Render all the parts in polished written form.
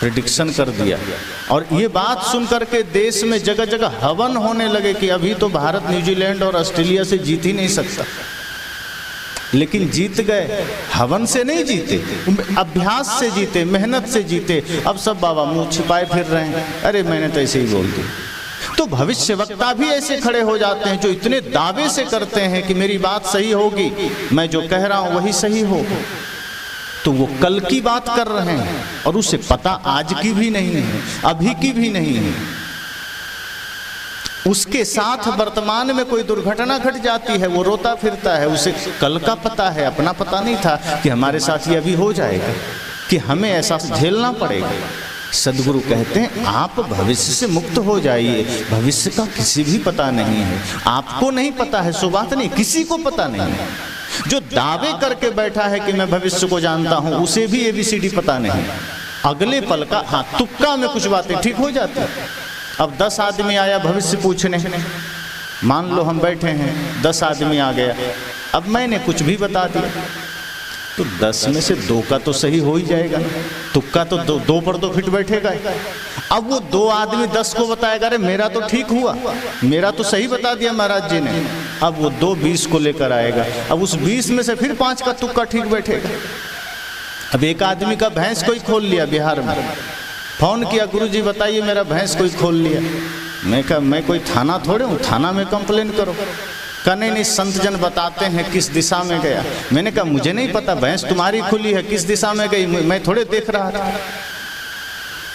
Prediction कर दिया। और ये बात सुन करके देश में जगह जगह हवन होने लगे कि अभी तो भारत न्यूजीलैंड और ऑस्ट्रेलिया से जीत ही नहीं सकता, लेकिन जीत गए। हवन से नहीं जीते, अभ्यास से जीते, मेहनत से जीते। अब सब बाबा मुंह छिपाए फिर रहे हैं, अरे मैंने तो ऐसे ही बोल दिया। तो भविष्य वक्ता भी ऐसे खड़े हो जाते हैं जो इतने दावे से करते हैं कि मेरी बात सही होगी, मैं जो कह रहा हूं वही सही हो। तो वो कल की बात कर रहे हैं और उसे पता आज की भी नहीं है, अभी की भी नहीं है। उसके साथ वर्तमान में कोई दुर्घटना घट जाती है, वो रोता फिरता है, उसे कल का पता है, अपना पता नहीं था कि हमारे साथ ये अभी हो जाएगा, कि हमें ऐसा झेलना पड़ेगा। सदगुरु कहते हैं आप भविष्य से मुक्त हो जाइए, भविष्य का किसी भी पता नहीं है। आपको नहीं पता है सो बात नहीं, किसी को पता नहीं है। जो दावे करके बैठा है कि मैं भविष्य को जानता हूं, उसे भी ABCD पता नहीं। अगले पल का हाँ तुक्का में कुछ बातें ठीक हो जाती है। अब 10 आदमी आया भविष्य पूछने, मान लो हम बैठे हैं, 10 आदमी आ गया, अब मैंने कुछ भी बता दिया तो 10 में से 2 का तो सही हो ही जाएगा, तुक्का तो 2 पर तो फिट बैठेगा। अब वो 2 आदमी 10 को बताएगा, अरे मेरा तो ठीक हुआ, मेरा तो सही बता दिया महाराज जी ने। अब वो 2 20 को लेकर आएगा, अब उस 20 में से फिर 5 का तुक्का ठीक बैठेगा। अब एक आदमी का भैंस कोई खोल लिया बिहार में, फोन किया, गुरुजी बताइए मेरा भैंस कोई खोल लिया। मैं कहा मैं कोई थाना थोड़े हूँ, थाना में कंप्लेन करो। कहा नहीं, संत जन बताते हैं किस दिशा में गया। मैंने कहा मुझे नहीं पता, भैंस तुम्हारी खुली है, किस दिशा में गई मैं थोड़े देख रहा था।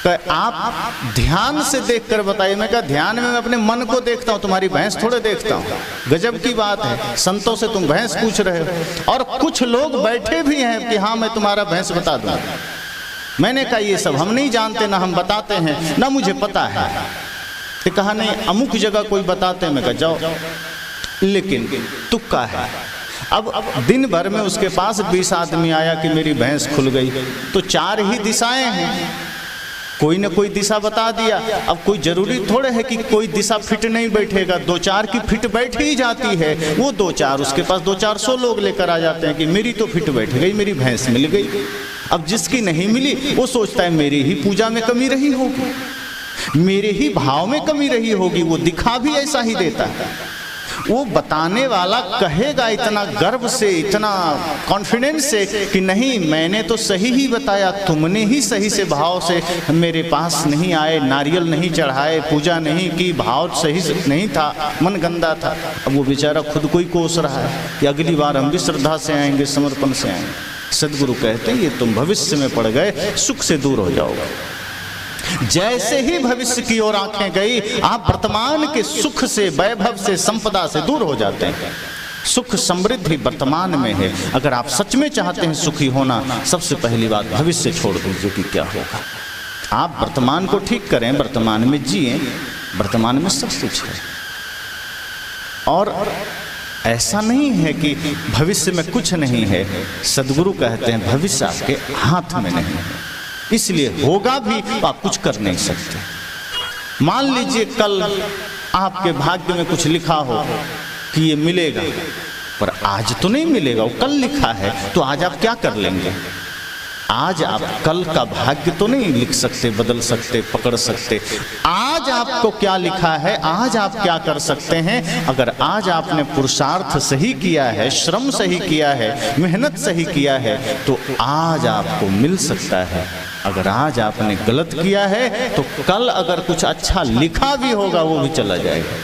कहा आप ध्यान से देख कर बताइए। मैं कहा ध्यान में मैं अपने मन को देखता हूँ, तुम्हारी भैंस थोड़े देखता हूँ। गजब की बात है, संतों से तुम भैंस पूछ रहे हो। और कुछ लोग बैठे भी हैं कि हाँ मैं तुम्हारा भैंस बता दूँ। मैंने कहा ये सब हम नहीं जानते, ना हम बताते हैं, ना मुझे पता है। तो कहा नहीं अमुक जगह कोई बताते हैं। मैं कहा जाओ, लेकिन तुक्का है। अब दिन भर में उसके पास 20 आदमी आया कि मेरी भैंस खुल गई, तो 4 ही दिशाएं हैं, कोई न कोई दिशा बता दिया। अब कोई जरूरी थोड़े है कि कोई दिशा फिट नहीं बैठेगा, 2-4 की फिट बैठ ही जाती है। वो 2-4 उसके पास 200-400 लोग लेकर आ जाते हैं कि मेरी तो फिट बैठ गई, मेरी भैंस मिल गई। अब जिसकी नहीं मिली वो सोचता है मेरी ही पूजा में कमी रही होगी, मेरे ही भाव में कमी रही होगी। वो दिखा भी ऐसा ही देता है। वो बताने वाला कहेगा इतना गर्व से, इतना कॉन्फिडेंस से कि नहीं मैंने तो सही ही बताया, तुमने ही सही से भाव से मेरे पास नहीं आए, नारियल नहीं चढ़ाए, पूजा नहीं की, भाव सही से नहीं था, मन गंदा था। अब वो बेचारा खुद को ही कोस रहा है कि अगली बार हम भी श्रद्धा से आएंगे, समर्पण से आएंगे। सदगुरु कहते हैं ये तुम भविष्य में पड़ गए, सुख से दूर हो जाओगे। जैसे ही भविष्य की ओर आंखें गई, आप वर्तमान के सुख से, वैभव से, संपदा से दूर हो जाते हैं। सुख समृद्धि वर्तमान में है। अगर आप सच में चाहते हैं सुखी होना, सबसे पहली बात भविष्य छोड़ दीजिए कि क्या होगा। आप वर्तमान को ठीक करें, वर्तमान में जिए, वर्तमान में सब कुछ है। और ऐसा नहीं है कि भविष्य में कुछ नहीं है। सदगुरु कहते हैं भविष्य आपके हाथ में नहीं है, इसलिए होगा भी तो आप कुछ कर नहीं सकते। मान लीजिए कल आपके भाग्य में कुछ लिखा हो कि ये मिलेगा, पर आज तो नहीं मिलेगा, वो कल लिखा है, तो आज आप क्या कर लेंगे? आज आप कल का भाग्य तो नहीं लिख सकते, बदल सकते, पकड़ सकते। आज आपको क्या लिखा है, आज आप क्या कर सकते हैं? अगर आज आपने पुरुषार्थ सही किया है, श्रम सही किया है, मेहनत सही किया है, तो आज आपको मिल सकता है। अगर आज आपने गलत किया है तो कल अगर कुछ अच्छा लिखा भी होगा वो भी चला जाएगा।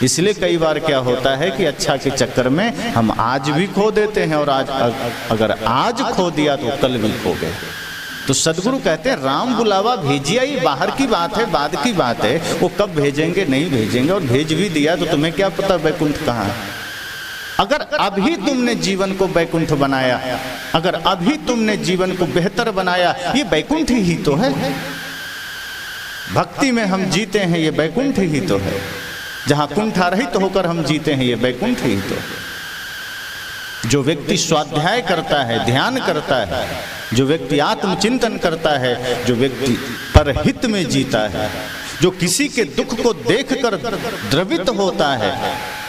इसलिए कई बार क्या होता है कि अच्छा के चक्कर में हम आज भी खो देते हैं, और आज अगर आज खो दिया तो कल भी खो गए। तो सदगुरु कहते हैं राम बुलावा भेजिया, ये बाहर की बात है, बाद की बात है। वो कब भेजेंगे नहीं भेजेंगे, और भेज भी दिया तो तुम्हें क्या पता वैकुंठ कहाँ है। अगर अभी तुमने जीवन को वैकुंठ बनाया, अगर अभी तुमने जीवन को बेहतर बनाया, ये वैकुंठ ही तो है। भक्ति में हम जीते हैं, ये वैकुंठ ही तो है। जहां कुंठारहित होकर हम जीते हैं, ये वैकुंठ ही तो है। जो व्यक्ति स्वाध्याय करता है, ध्यान करता है, जो व्यक्ति आत्मचिंतन करता है, जो व्यक्ति परहित में जीता है, जो किसी के दुख को देखकर द्रवित होता है,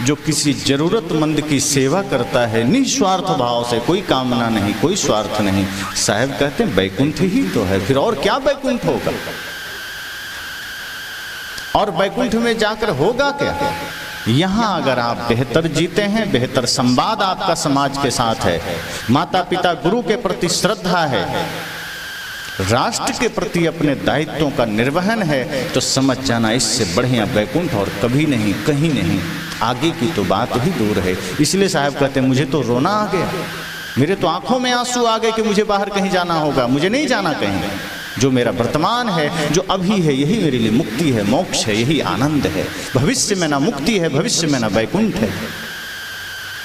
जो किसी जरूरतमंद की सेवा करता है निस्वार्थ भाव से, कोई कामना नहीं, कोई स्वार्थ नहीं, साहब कहते हैं बैकुंठ ही तो है, फिर और क्या बैकुंठ होगा? और बैकुंठ में जाकर होगा क्या? यहाँ अगर आप बेहतर जीते हैं, बेहतर संवाद आपका समाज के साथ है, माता पिता गुरु के प्रति श्रद्धा है, राष्ट्र के प्रति अपने दायित्वों का निर्वहन है, तो समझ जाना इससे बढ़िया बैकुंठ और कभी नहीं, कहीं नहीं। आगे की तो बात ही दूर है। इसलिए साहब कहते हैं मुझे तो रोना आ गया, मेरे तो आंखों में आंसू आ गए कि मुझे बाहर कहीं जाना होगा, मुझे नहीं जाना कहीं। जो मेरा वर्तमान है, जो अभी है, यही मेरे लिए मुक्ति है, मोक्ष है, यही आनंद है। भविष्य में ना मुक्ति है, भविष्य में ना बैकुंठ है।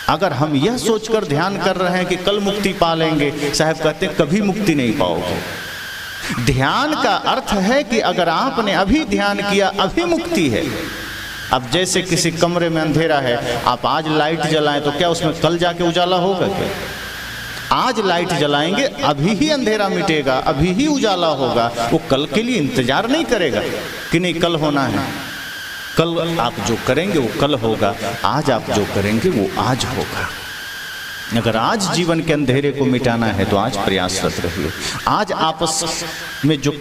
अगर हम यह सोचकर ध्यान कर रहे हैं कि कल मुक्ति पा लेंगे, साहब कहते हैं कभी मुक्ति नहीं पाओगे। ध्यान का अर्थ है कि अगर आपने अभी ध्यान किया, अभी मुक्ति है। अब जैसे किसी कमरे में अंधेरा है, आप आज लाइट जलाएं तो क्या उसमें कल जाके उजाला होगा क्या? आज लाइट जलाएंगे, अभी ही अंधेरा मिटेगा, अभी ही उजाला होगा। वो कल के लिए इंतजार नहीं करेगा कि नहीं कल होना है। कल आप जो करेंगे वो कल होगा, आज आप जो करेंगे वो आज होगा। अगर आज जीवन के अंधेरे को मिटाना है तो आज प्रयासरत रहिए। आज आपस में जो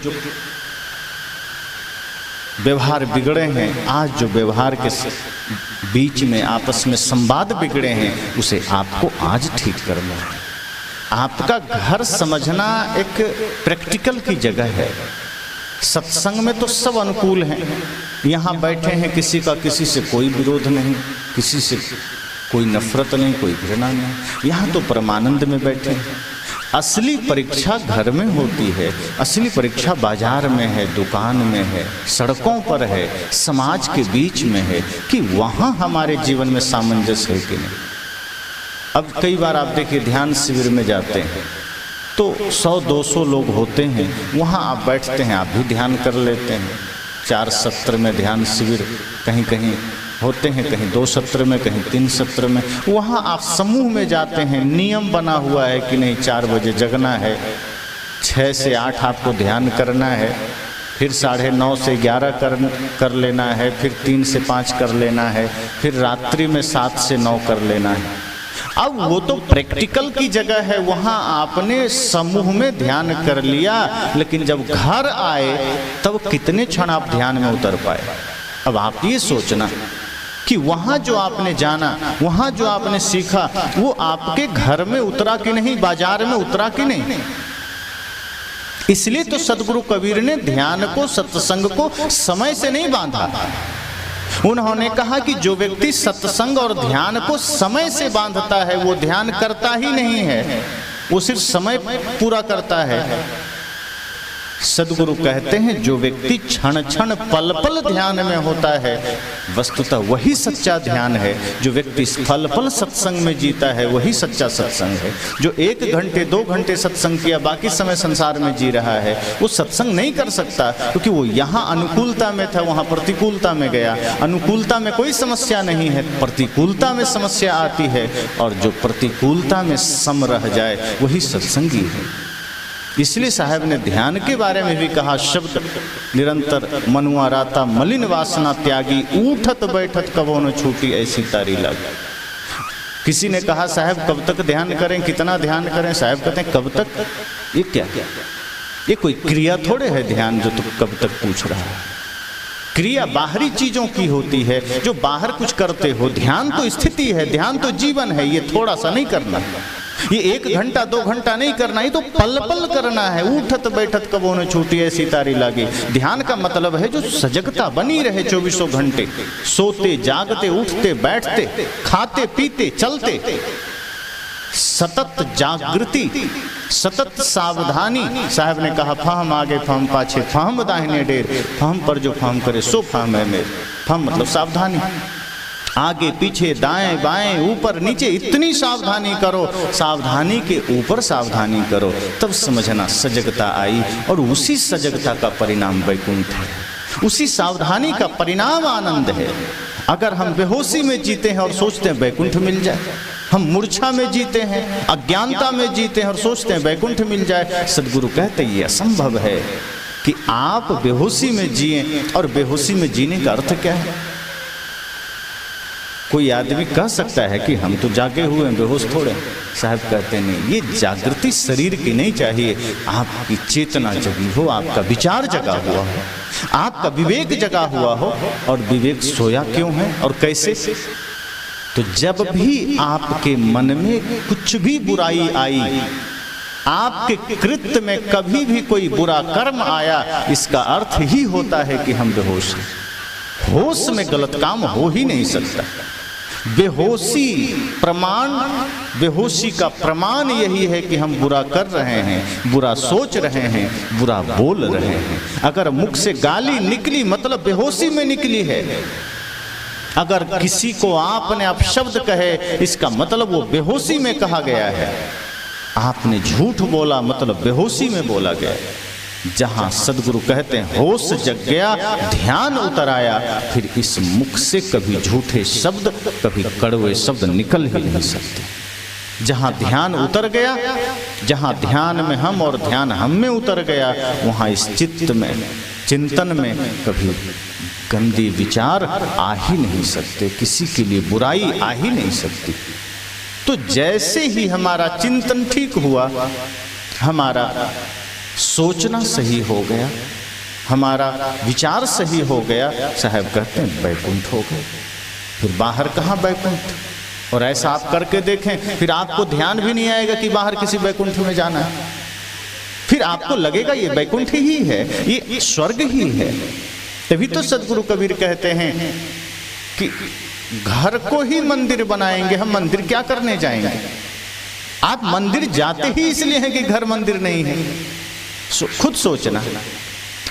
व्यवहार बिगड़े हैं, आज जो व्यवहार के बीच में आपस में संवाद बिगड़े हैं, उसे आपको आज ठीक करना है। आपका घर समझना एक प्रैक्टिकल की जगह है। सत्संग में तो सब अनुकूल हैं, यहाँ बैठे हैं, किसी का किसी से कोई विरोध नहीं, किसी से कोई नफरत नहीं, कोई घृणा नहीं। यहाँ तो परमानंद में बैठे हैं। असली परीक्षा घर में होती है, असली परीक्षा बाजार में है, दुकान में है, सड़कों पर है, समाज के बीच में है, कि वहाँ हमारे जीवन में सामंजस्य है कि नहीं। अब कई बार आप देखिए ध्यान शिविर में जाते हैं तो 100-200 लोग होते हैं, वहाँ आप बैठते हैं, आप भी ध्यान कर लेते हैं। 4 सत्र में ध्यान शिविर कहीं कहीं होते हैं, कहीं 2 सत्र में, कहीं 3 सत्र में। वहाँ आप समूह में जाते हैं, नियम बना हुआ है कि नहीं 4 बजे जगना है, 6 से 8 आपको ध्यान करना है, फिर 9:30 से 11 कर लेना है, फिर 3 से 5 कर लेना है, फिर रात्रि में 7 से 9 कर लेना है। अब वो तो प्रैक्टिकल की जगह है, वहाँ आपने समूह में ध्यान कर लिया, लेकिन जब घर आए तब कितने क्षण आप ध्यान में उतर पाए। अब आप ये सोचना कि वहाँ जो आपने जाना, वहाँ जो आपने सीखा, वो आपके घर में उतरा कि नहीं, बाजार में उतरा कि नहीं। इसलिए तो सदगुरु कबीर ने ध्यान को, सत्संग को समय से नहीं बांधा। उन्होंने कहा कि जो व्यक्ति सत्संग और ध्यान को समय से बांधता है वो ध्यान करता ही नहीं है, वो सिर्फ समय पूरा करता है। सदगुरु कहते हैं जो व्यक्ति क्षण क्षण पल पल ध्यान में होता है, वस्तुतः वही सच्चा ध्यान है। जो व्यक्ति पल पल सत्संग में जीता है वही सच्चा सत्संग है। जो 1 घंटे 2 घंटे सत्संग किया, बाकी समय संसार में जी रहा है, वो सत्संग नहीं कर सकता, क्योंकि वो यहाँ अनुकूलता में था, वहाँ प्रतिकूलता में गया। अनुकूलता में कोई समस्या नहीं है, प्रतिकूलता में समस्या आती है, और जो प्रतिकूलता में सम रह जाए वही सत्संगी है। इसलिए साहब ने ध्यान के बारे में भी कहा, शब्द निरंतर मनुआ राता मलिन वासना त्यागी, उठत बैठत कबो न छूटी ऐसी तारी लागी। किसी ने कहा साहब कब तक ध्यान करें, कितना ध्यान करें? साहब कहते हैं कब तक? ये क्या, ये कोई क्रिया थोड़े है ध्यान जो तुम कब तक पूछ रहा है। क्रिया बाहरी चीजों की होती है, जो बाहर कुछ करते हो। ध्यान तो स्थिति है, ध्यान तो जीवन है। ये थोड़ा सा नहीं करना, ये 1 घंटा 2 घंटा नहीं करना, ये तो पल पल करना है। उठत बैठत कबो न छूटी ऐसी तारी लागी। ध्यान का मतलब है जो सजगता बनी रहे 24 घंटे, सोते जागते उठते बैठते खाते पीते चलते, सतत जागृति, सतत सावधानी। साहब ने कहा फहम आगे फहम पाछे, फहम दाहिने डेर, फहम पर जो फहम करे सो फहम है मेरे। फहम मतलब सावधानी, आगे पीछे दाएं बाएं ऊपर नीचे इतनी सावधानी करो, सावधानी के ऊपर सावधानी करो, तब समझना सजगता आई। और उसी सजगता का परिणाम वैकुंठ है, उसी सावधानी का परिणाम आनंद है। अगर हम बेहोशी में जीते हैं और सोचते हैं वैकुंठ मिल जाए, हम मूर्छा में जीते हैं, अज्ञानता में जीते हैं और सोचते हैं वैकुंठ मिल जाए, सदगुरु कहते ये असंभव है। कि आप बेहोशी में जिए। और बेहोशी में जीने का अर्थ क्या है? कोई आदमी कह सकता है कि हम तो जागे हुए हैं, बेहोश थोड़े। साहब कहते नहीं, ये जागृति शरीर की नहीं चाहिए, आपकी चेतना जगी हो, आपका विचार जगा हुआ हो, आपका विवेक जगा हुआ हो। और विवेक सोया क्यों है और कैसे? तो जब भी आपके मन में कुछ भी बुराई आई, आपके कृत्य में कभी भी कोई बुरा कर्म आया, इसका अर्थ ही होता है कि हम बेहोश हैं। होश में गलत काम हो ही नहीं सकता। बेहोशी प्रमाण, बेहोशी का प्रमाण यही है कि हम बुरा कर रहे हैं, बुरा सोच रहे हैं, बुरा बोल रहे हैं। अगर मुख से गाली निकली मतलब बेहोशी में निकली है। अगर किसी को आपने अपशब्द कहे, इसका मतलब वो बेहोशी में कहा गया है। आपने झूठ बोला मतलब बेहोशी में बोला गया। जहां सदगुरु कहते हैं होश जग गया, ध्यान उतर आया, फिर इस मुख से कभी झूठे शब्द, कभी कड़वे शब्द निकल ही नहीं सकते। जहां ध्यान उतर गया, जहां ध्यान में हम और ध्यान हम में उतर गया, वहां इस चित्त में, चिंतन में कभी गंदी विचार आ ही नहीं सकते, किसी के लिए बुराई आ ही नहीं सकती। तो जैसे ही हमारा चिंतन ठीक हुआ, हमारा सोचना सही हो गया, हमारा विचार सही हो गया, साहब कहते हैं बैकुंठ हो गए। फिर बाहर कहाँ बैकुंठ? और ऐसा आप करके देखें, फिर आपको ध्यान भी नहीं आएगा कि बाहर किसी बैकुंठ में जाना है। फिर आपको लगेगा ये बैकुंठ ही है, ये स्वर्ग ही है। तभी तो सदगुरु कबीर कहते हैं कि घर को ही मंदिर बनाएंगे, हम मंदिर क्या करने जाएंगे? आप मंदिर जाते ही इसलिए हैं कि घर मंदिर नहीं है। खुद सोचना,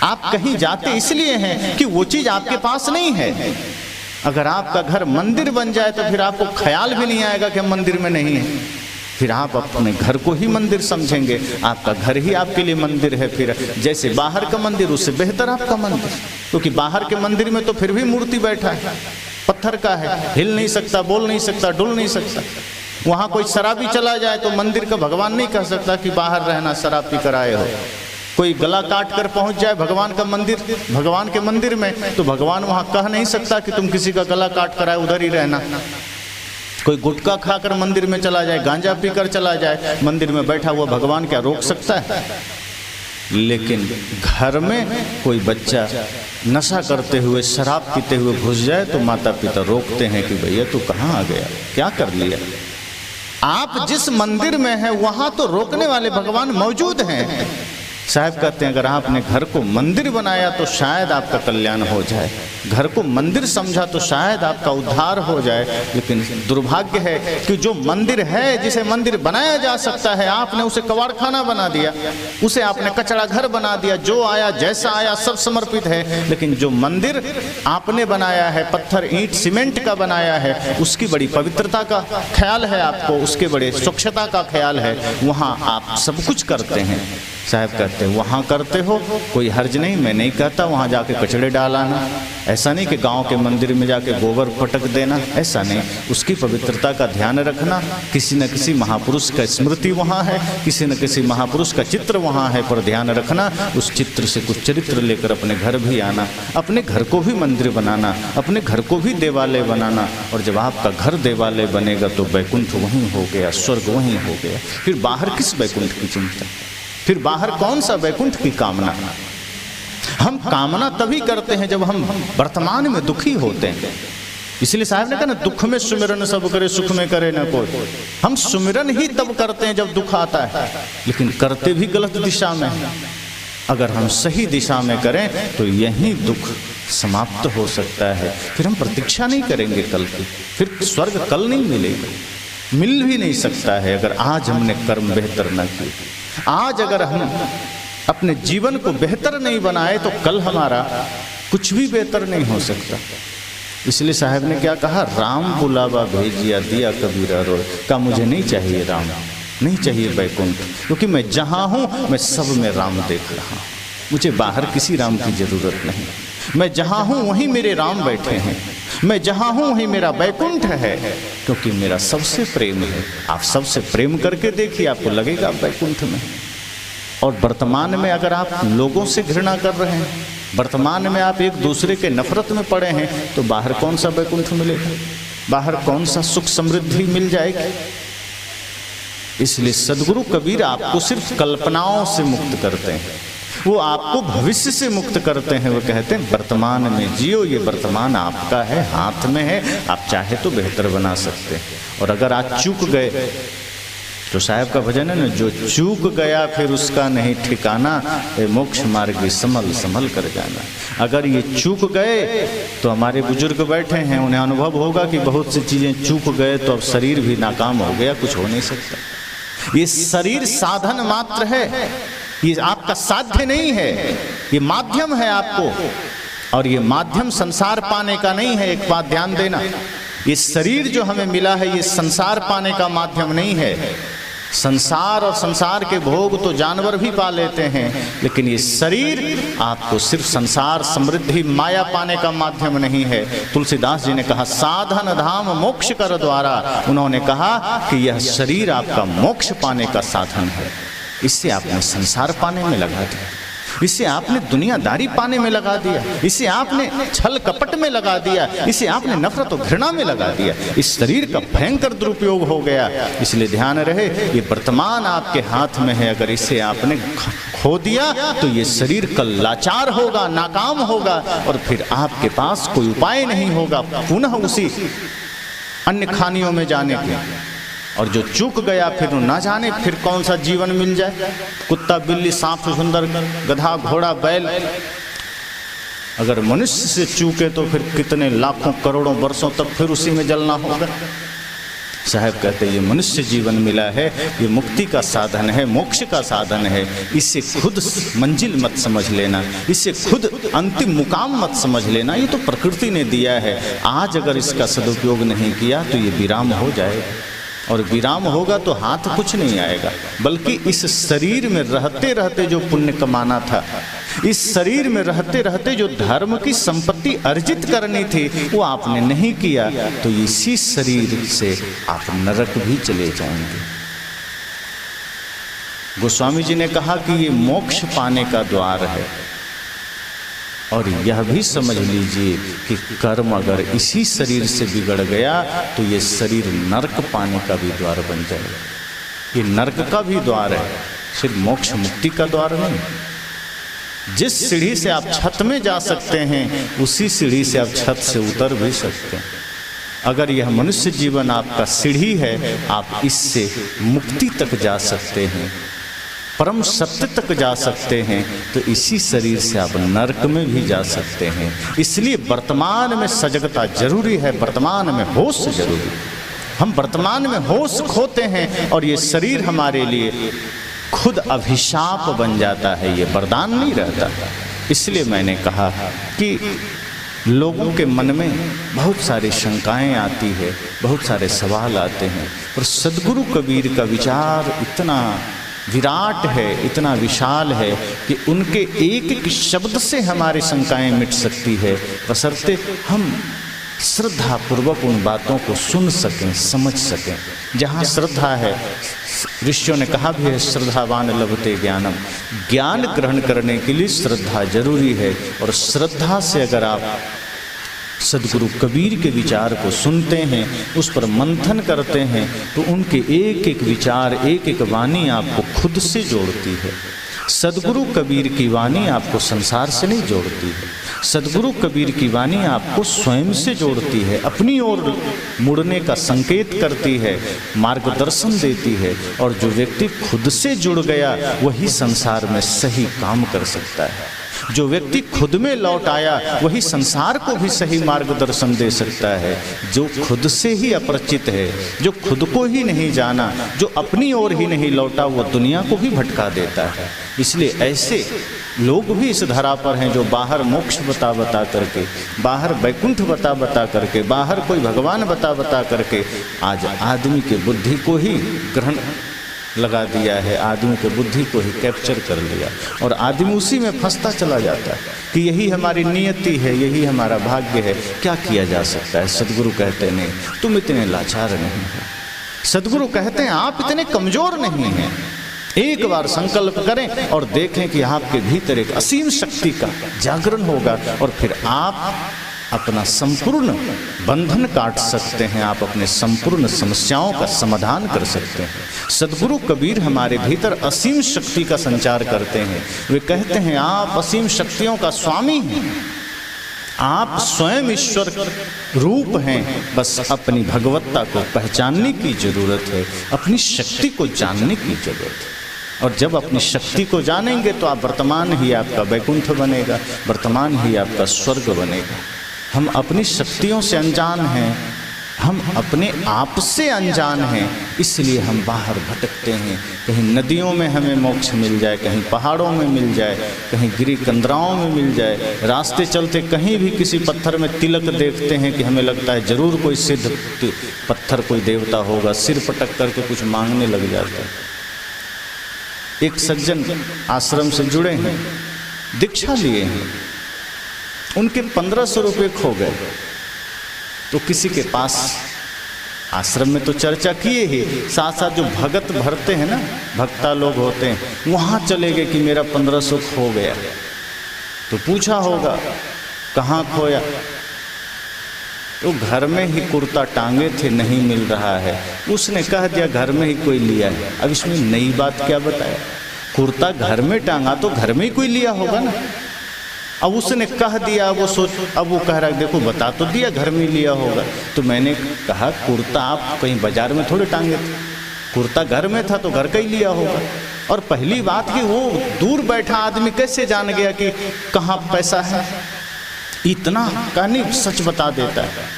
आप कहीं जाते इसलिए हैं कि वो चीज आपके पास नहीं है। अगर आपका घर मंदिर बन जाए तो फिर आपको ख्याल भी नहीं आएगा कि हम मंदिर में नहीं है। फिर आप अपने घर को ही मंदिर समझेंगे, आपका घर ही आपके लिए मंदिर है। फिर जैसे बाहर का मंदिर, उससे बेहतर आपका मंदिर, क्योंकि बाहर के मंदिर में तो फिर भी मूर्ति बैठा है, पत्थर का है, हिल नहीं सकता, बोल नहीं सकता, डुल नहीं सकता। वहां कोई शराबी चला जाए तो मंदिर का भगवान नहीं कह सकता कि बाहर रहना, शराब पी कर आए हो। कोई गला काट कर पहुंच जाए भगवान का मंदिर, भगवान के मंदिर में, तो भगवान वहां कह नहीं सकता कि तुम किसी का गला काट कर आए, उधर ही रहना। कोई गुटखा खाकर मंदिर में चला जाए, गांजा पीकर चला जाए, मंदिर में बैठा हुआ भगवान क्या रोक सकता है? लेकिन घर में कोई बच्चा नशा करते हुए, शराब पीते हुए घुस जाए तो माता पिता रोकते हैं कि भैया तू कहाँ आ गया, क्या कर लिया? आप जिस मंदिर में हैं वहां तो रोकने वाले भगवान मौजूद हैं। साहब कहते हैं अगर आपने घर को मंदिर बनाया तो शायद आपका कल्याण हो जाए, घर को मंदिर समझा तो शायद आपका उद्धार हो जाए। लेकिन दुर्भाग्य है कि जो मंदिर है, जिसे मंदिर बनाया जा सकता है, आपने उसे कबाड़खाना बना दिया, उसे आपने कचरा घर बना दिया। जो आया जैसा आया सब समर्पित है। लेकिन जो मंदिर आपने बनाया है, पत्थर ईंट सीमेंट का बनाया है, उसकी बड़ी पवित्रता का ख्याल है आपको, उसके बड़े स्वच्छता का ख्याल है, वहाँ आप सब कुछ करते हैं। साहब कहते हैं वहाँ करते हो कोई हर्ज नहीं, मैं नहीं कहता वहाँ जाके कचड़े डालाना, ऐसा नहीं कि गांव के मंदिर में जाके गोबर पटक देना, ऐसा नहीं। उसकी पवित्रता का ध्यान रखना, किसी न किसी महापुरुष का स्मृति वहाँ है, किसी न किसी महापुरुष का चित्र वहाँ है, पर ध्यान रखना उस चित्र से कुछ चरित्र लेकर अपने घर भी आना, अपने घर को भी मंदिर बनाना, अपने घर को भी देवालय बनाना। और जब आपका घर देवालय बनेगा तो बैकुंठ वहीं हो गया, स्वर्ग वहीं हो गया। फिर बाहर किस बैकुंठ की चिंता, फिर बाहर कौन सा बैकुंठ की कामना? हम कामना तभी करते हैं जब हम वर्तमान में दुखी होते हैं। इसलिए साहब ने कहा ना, दुख में सुमिरन सब करे, सुख में करे ना कोई। हम सुमिरन ही तब करते हैं जब दुख आता है, लेकिन करते भी गलत दिशा में। अगर हम सही दिशा में करें तो यही दुख समाप्त हो सकता है। फिर हम प्रतीक्षा नहीं करेंगे कल की, फिर स्वर्ग कल नहीं मिलेगा, मिल भी नहीं सकता है अगर आज हमने कर्म बेहतर न किए। आज अगर हम अपने जीवन को बेहतर नहीं बनाए तो कल हमारा कुछ भी बेहतर नहीं हो सकता। इसलिए साहब ने क्या कहा, राम बुलावा भेजिया दिया कबीरा रोए। का मुझे नहीं चाहिए राम, नहीं चाहिए बैकुंठ, क्योंकि मैं जहाँ हूँ मैं सब में राम देख रहा हूँ, मुझे बाहर किसी राम की जरूरत नहीं। मैं जहाँ हूँ वहीं मेरे राम बैठे हैं, मैं जहाँ हूँ वहीं मेरा बैकुंठ है, क्योंकि मेरा सबसे प्रेम है। आप सबसे प्रेम करके देखिए, आपको लगेगा आप बैकुंठ में। और वर्तमान में अगर आप लोगों से घृणा कर रहे हैं, वर्तमान में आप एक दूसरे के नफरत में पड़े हैं, तो बाहर कौन सा वैकुंठ मिलेगा, बाहर कौन सा सुख समृद्धि मिल जाएगी। इसलिए सदगुरु कबीर आपको सिर्फ कल्पनाओं से मुक्त करते हैं, वो आपको भविष्य से मुक्त करते हैं। वो कहते हैं वर्तमान में जियो, ये वर्तमान आपका है, हाथ में है, आप चाहे तो बेहतर बना सकते हैं। और अगर आज चूक गए, तो साहब का भजन है ना, जो चूक गया फिर उसका नहीं ठिकाना, ये मोक्ष मार्ग संभल संभल कर जाना। अगर ये चूक गए, तो हमारे बुजुर्ग बैठे हैं, उन्हें अनुभव होगा कि बहुत सी चीजें चूक गए तो अब शरीर भी नाकाम हो गया, कुछ हो नहीं सकता। ये शरीर साधन मात्र है, ये आपका साध्य नहीं है, ये माध्यम है आपको, और ये माध्यम संसार पाने का नहीं है। एक बात ध्यान देना, ये शरीर जो हमें मिला है, ये संसार पाने का माध्यम नहीं है। संसार और संसार के भोग तो जानवर भी पा लेते हैं, लेकिन ये शरीर आपको सिर्फ संसार समृद्धि माया पाने का माध्यम नहीं है। तुलसीदास जी ने कहा साधन धाम मोक्ष कर द्वारा, उन्होंने कहा कि यह शरीर आपका मोक्ष पाने का साधन है। इससे आपने संसार पाने में लगा दिया, इसे आपने दुनियादारी पाने में लगा दिया, इसे आपने छल कपट में लगा दिया, इसे आपने नफरत और घृणा में लगा दिया। इस शरीर का भयंकर दुरुपयोग हो गया। इसलिए ध्यान रहे, ये वर्तमान आपके हाथ में है, अगर इसे आपने खो दिया तो ये शरीर कल लाचार होगा, नाकाम होगा, और फिर आपके पास कोई उपाय नहीं होगा पुनः उसी अन्य खानियों में जाने के। और जो चूक गया फिर ना जाने फिर कौन सा जीवन मिल जाए। कुत्ता बिल्ली सांप सुंदर गधा घोड़ा बैल अगर मनुष्य से चूके तो फिर कितने लाखों करोड़ों वर्षों तक फिर उसी में जलना होगा। साहब कहते हैं ये मनुष्य जीवन मिला है, ये मुक्ति का साधन है, मोक्ष का साधन है। इसे खुद मंजिल मत समझ लेना, इसे खुद अंतिम मुकाम मत समझ लेना। ये तो प्रकृति ने दिया है। आज अगर इसका सदुपयोग नहीं किया तो ये विराम हो जाएगा, और विराम होगा तो हाथ कुछ नहीं आएगा, बल्कि इस शरीर में रहते रहते जो पुण्य कमाना था, इस शरीर में रहते रहते जो धर्म की संपत्ति अर्जित करनी थी, वो आपने नहीं किया, तो इसी शरीर से आप नरक भी चले जाएंगे। गोस्वामी जी ने कहा कि ये मोक्ष पाने का द्वार है, और यह भी समझ लीजिए कि कर्म अगर इसी शरीर से बिगड़ गया तो ये शरीर नरक पाने का भी द्वार बन जाएगा। ये नरक का भी द्वार है, सिर्फ मोक्ष मुक्ति का द्वार नहीं। जिस सीढ़ी से आप छत में जा सकते हैं, उसी सीढ़ी से आप छत से उतर भी सकते हैं। अगर यह मनुष्य जीवन आपका सीढ़ी है, आप इससे मुक्ति तक जा सकते हैं, परम सत्य तक जा सकते हैं, तो इसी शरीर से आप नरक में भी जा सकते हैं। इसलिए वर्तमान में सजगता जरूरी है, वर्तमान में होश जरूरी है। हम वर्तमान में होश खोते हैं और ये शरीर हमारे लिए खुद अभिशाप बन जाता है, ये वरदान नहीं रहता। इसलिए मैंने कहा कि लोगों के मन में बहुत सारी शंकाएं आती है, बहुत सारे सवाल आते हैं, और सदगुरु कबीर का विचार इतना विराट है, इतना विशाल है कि उनके एक एक शब्द से हमारी शंकाएं मिट सकती है, बशर्ते हम श्रद्धा पूर्वक उन बातों को सुन सकें, समझ सकें। जहाँ श्रद्धा है, ऋषियों ने कहा भी है श्रद्धावान लभते ज्ञानम, ज्ञान ग्रहण करने के लिए श्रद्धा जरूरी है। और श्रद्धा से अगर आप सदगुरु कबीर के विचार को सुनते हैं, उस पर मंथन करते हैं, तो उनके एक एक विचार, एक एक वाणी आपको खुद से जोड़ती है। सदगुरु कबीर की वाणी आपको संसार से नहीं जोड़ती है, सदगुरु कबीर की वाणी आपको स्वयं से जोड़ती है, अपनी ओर मुड़ने का संकेत करती है, मार्गदर्शन देती है। और जो व्यक्ति खुद से जुड़ गया वही संसार में सही काम कर सकता है। जो व्यक्ति खुद में लौट आया वही संसार को भी सही मार्गदर्शन दे सकता है। जो खुद से ही अपरिचित है, जो खुद को ही नहीं जाना, जो अपनी ओर ही नहीं लौटा, वो दुनिया को भी भटका देता है। इसलिए ऐसे लोग भी इस धरा पर हैं जो बाहर मोक्ष बता बता करके, बाहर वैकुंठ बता बता करके, बाहर कोई भगवान बता बता करके आज आदमी के बुद्धि को ही ग्रहण लगा दिया है, आदमी के बुद्धि को ही कैप्चर कर लिया, और आदमी उसी में फंसता चला जाता है कि यही हमारी नियति है, यही हमारा भाग्य है। क्या किया जा सकता है? सदगुरु कहते नहीं, तुम इतने लाचार नहीं हो। सदगुरु कहते हैं आप इतने कमजोर नहीं हैं, एक बार संकल्प करें और देखें कि आपके भीतर एक असीम शक्ति का जागरण होगा और फिर आप अपना संपूर्ण बंधन काट सकते हैं, आप अपने संपूर्ण समस्याओं का समाधान कर सकते हैं। सद्गुरु कबीर हमारे भीतर असीम शक्ति का संचार करते हैं। वे कहते हैं आप असीम शक्तियों का स्वामी हैं, आप स्वयं ईश्वर रूप हैं, बस अपनी भगवत्ता को पहचानने की जरूरत है, अपनी शक्ति को जानने की जरूरत है। और जब अपनी शक्ति को जानेंगे तो आप वर्तमान ही आपका वैकुंठ बनेगा, वर्तमान ही आपका स्वर्ग बनेगा। हम अपनी शक्तियों से अनजान हैं, हम अपने आप से अनजान हैं, इसलिए हम बाहर भटकते हैं। कहीं नदियों में हमें मोक्ष मिल जाए, कहीं पहाड़ों में मिल जाए, कहीं गिरी कंदराओं में मिल जाए, रास्ते चलते कहीं भी किसी पत्थर में तिलक देखते हैं कि हमें लगता है जरूर कोई सिद्ध पत्थर, कोई देवता होगा, सिर पटक करके कुछ मांगने लग जाता है। एक सज्जन आश्रम से जुड़े हैं, दीक्षा लिए हैं, उनके 1500 रुपये खो गए, तो किसी के पास आश्रम में तो चर्चा किए ही, साथ साथ जो भगत भरते हैं ना, भक्ता लोग होते हैं, वहाँ चले गए कि मेरा 1500 खो गया। तो पूछा होगा कहाँ खोया, तो घर में ही कुर्ता टांगे थे, नहीं मिल रहा है। उसने कह दिया घर में ही कोई लिया है। अब इसमें नई बात क्या बताया, कुर्ता घर में टांगा तो घर में ही कोई लिया होगा ना। अब उसने कह दिया, वो सोच, अब वो कह रहा है देखो बता तो दिया घर में लिया होगा। तो मैंने कहा कुर्ता आप कहीं बाजार में थोड़े टांगे थे, कुर्ता घर में था तो घर का ही लिया होगा। और पहली बात कि वो दूर बैठा आदमी कैसे जान गया कि कहाँ पैसा है, इतना का नहीं सच बता देता है।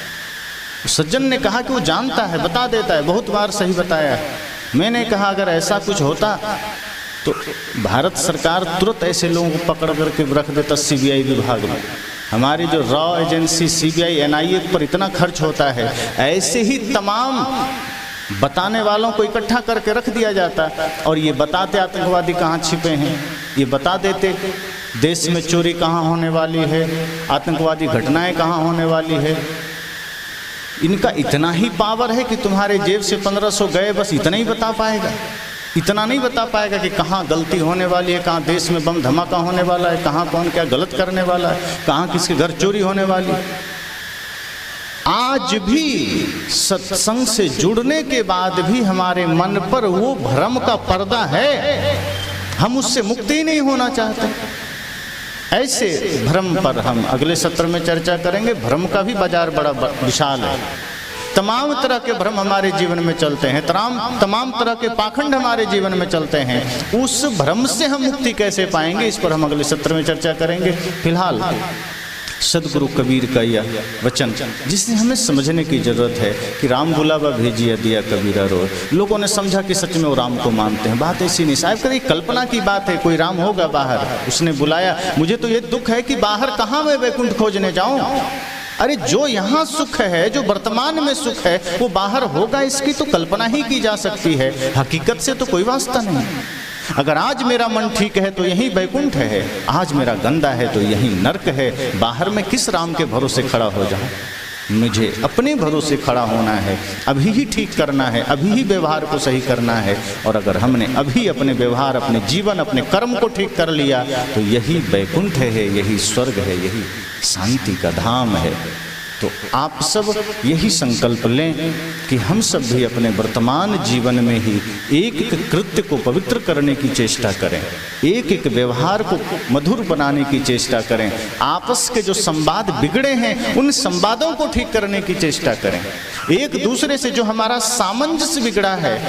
सज्जन ने कहा कि वो जानता है, बता देता है, बहुत बार सही बताया है। मैंने कहा अगर ऐसा कुछ होता तो भारत सरकार तुरंत ऐसे लोगों को पकड़ करके रख देता सीबीआई विभाग में। हमारी जो रॉ एजेंसी सीबीआई एनआईए पर इतना खर्च होता है, ऐसे ही तमाम बताने वालों को इकट्ठा करके रख दिया जाता और ये बताते आतंकवादी कहाँ छिपे हैं, ये बता देते देश में चोरी कहाँ होने वाली है, आतंकवादी घटनाएं कहाँ होने वाली है। इनका इतना ही पावर है कि तुम्हारे जेब से 1500 गए, बस इतना ही बता पाएगा। इतना नहीं बता पाएगा कि कहाँ गलती होने वाली है, कहाँ देश में बम धमाका होने वाला है, कहाँ कौन क्या गलत करने वाला है, कहाँ किसके घर चोरी होने वाली है। आज भी सत्संग से जुड़ने के बाद भी हमारे मन पर वो भ्रम का पर्दा है, हम उससे मुक्त ही नहीं होना चाहते। ऐसे भ्रम पर हम अगले सत्र में चर्चा करेंगे। भ्रम का भी बाजार बड़ा विशाल है, तमाम तरह के भ्रम हमारे जीवन में चलते हैं, तमाम तरह के पाखंड हमारे जीवन में चलते हैं। उस भ्रम से हम मुक्ति कैसे पाएंगे, इस पर हम अगले सत्र में चर्चा करेंगे। फिलहाल सदगुरु कबीर का यह वचन जिसे हमें समझने की जरूरत है कि राम बुलावा भेजिया दिया कबीरा रो। लोगों ने समझा कि सच में वो राम को मानते हैं, बात ऐसी नहीं। साहब कभी कल्पना की बात है, कोई राम होगा बाहर, उसने बुलाया। मुझे तो ये दुख है कि बाहर कहाँ मैं वैकुंठ खोजने जाऊं। अरे जो यहाँ सुख है, जो वर्तमान में सुख है, वो बाहर होगा, इसकी तो कल्पना ही की जा सकती है, हकीकत से तो कोई वास्ता नहीं। अगर आज मेरा मन ठीक है तो यही वैकुंठ है, आज मेरा गंदा है तो यही नरक है। बाहर में किस राम के भरोसे खड़ा हो जाऊं, मुझे अपने भरोसे खड़ा होना है, अभी ही ठीक करना है, अभी ही व्यवहार को सही करना है। और अगर हमने अभी अपने व्यवहार, अपने जीवन, अपने कर्म को ठीक कर लिया तो यही वैकुंठ है, यही स्वर्ग है, यही शांति का धाम है। तो आप सब यही संकल्प लें कि हम सब भी अपने वर्तमान जीवन में ही एक एक कृत्य को पवित्र करने की चेष्टा करें, एक एक व्यवहार को मधुर बनाने की चेष्टा करें। आपस के जो संवाद बिगड़े हैं उन संवादों को ठीक करने की चेष्टा करें। एक दूसरे से जो हमारा सामंजस्य बिगड़ा है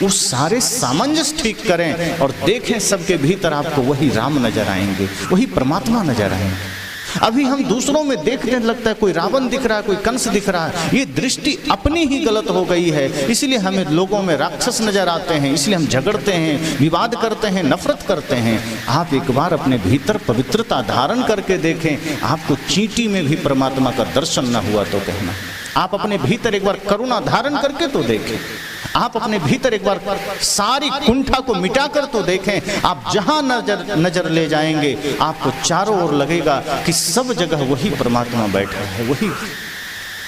उस सारे सामंजस्य ठीक करें और देखें सबके भीतर आपको वही राम नजर आएंगे, वही परमात्मा नजर आएंगे। अभी हम दूसरों में देखने लगता है कोई रावण दिख रहा है, कोई कंस दिख रहा है। ये दृष्टि अपनी ही गलत हो गई है, इसलिए हमें लोगों में राक्षस नजर आते हैं, इसलिए हम झगड़ते हैं, विवाद करते हैं, नफरत करते हैं। आप एक बार अपने भीतर पवित्रता धारण करके देखें, आपको चींटी में भी परमात्मा का दर्शन न हुआ तो कहना। आप अपने भीतर एक बार करुणा धारण करके तो देखें, आप अपने भीतर एक बार सारी कुंठा को मिटाकर तो देखें। आप जहां नजर ले जाएंगे आपको चारों ओर लगेगा कि सब जगह वही परमात्मा बैठा है, वही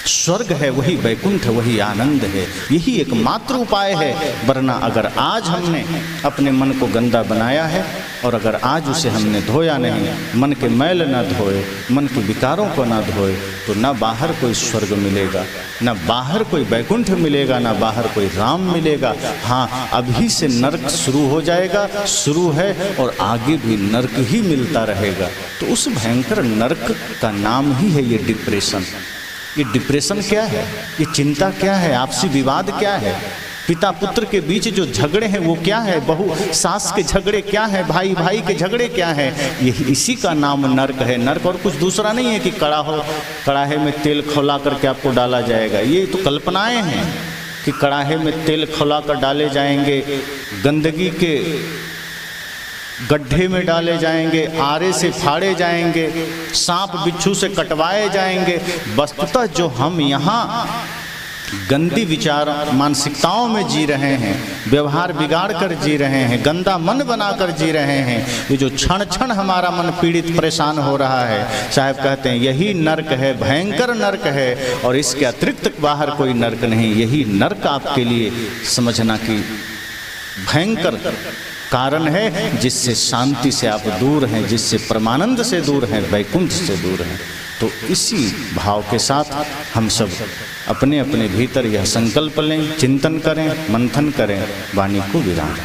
स्वर्ग है वही वैकुंठ, वही आनंद है, यही एकमात्र उपाय है। वरना अगर आज हमने अपने मन को गंदा बनाया है और अगर आज उसे हमने धोया नहीं, मन के मैल न धोए, मन के विकारों को न धोए, तो न बाहर कोई स्वर्ग मिलेगा, न बाहर कोई वैकुंठ मिलेगा, न बाहर कोई राम मिलेगा। हाँ, अभी से नरक शुरू हो जाएगा, शुरू है और आगे भी नरक ही मिलता रहेगा। तो उस भयंकर नरक का नाम ही है ये डिप्रेशन। ये डिप्रेशन क्या है, ये चिंता क्या है, आपसी विवाद क्या है, पिता पुत्र के बीच जो झगड़े हैं वो क्या है, बहू सास के झगड़े क्या है, भाई भाई के झगड़े क्या है, ये इसी का नाम नर्क है। नर्क और कुछ दूसरा नहीं है कि कड़ाहे में तेल खौला करके आपको डाला जाएगा। ये तो कल्पनाएं हैं कि कड़ाहे में तेल खौला कर डाले जाएंगे, गंदगी के गड्ढे में डाले जाएंगे, आरे से फाड़े जाएंगे, सांप बिच्छू से कटवाए जाएंगे। वस्तुतः जो हम यहाँ गंदी विचार मानसिकताओं में जी रहे हैं, व्यवहार बिगाड़ कर जी रहे हैं, गंदा मन बनाकर जी रहे हैं, ये जो क्षण क्षण हमारा मन पीड़ित परेशान हो रहा है, साहब कहते हैं यही नर्क है, भयंकर नर्क है। और इसके अतिरिक्त बाहर कोई नर्क नहीं। यही नर्क आपके लिए समझना कि भयंकर कारण है, जिससे शांति से आप दूर हैं, जिससे परमानंद से दूर हैं, वैकुंठ से दूर हैं। तो इसी भाव के साथ हम सब अपने अपने भीतर यह संकल्प लें, चिंतन करें, मंथन करें, वाणी को विराम।